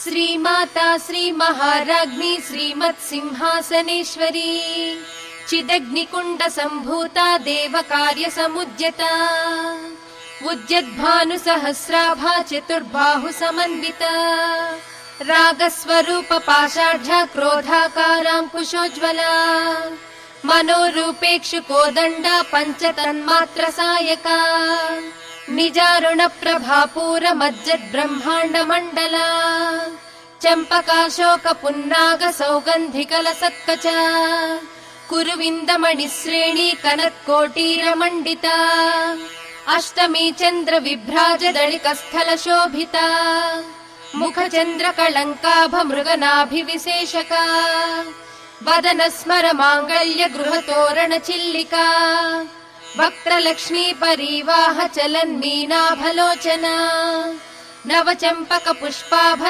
श्रीमाता श्रीमहाराज्ञी श्रीमत्सिंहासनेश्वरी चिदग्निकुण्ड सम्भूता देवकार्यसमुद्यता उद्यद्भानुसहस्राभा चतुर्बाहु समन्विता रागस्वरूप पाषाढ्या क्रोधाकाराङ्कुशोज्ज्वला मनोरूपेक्षु कोदण्डा पञ्चतन्मात्र सायका निजारुण प्रभापूर मज्जद् ब्रह्माण्ड मण्डला चम्पकाशोक पुन्नाग सौगन्धिकल सत्कचा कुरुविन्दमणिश्रेणी कनत्कोटीर मण्डिता अष्टमी चन्द्र विभ्राज दलिकस्थल शोभिता मुखचन्द्र कलङ्काभ मृगनाभिविशेषका वदन स्मर माङ्गल्य गृहतोरण चिल्लिका वक्त्रलक्ष्मी परिवाह चलन्मीनाभलोचना नवचम्पक पुष्पाभ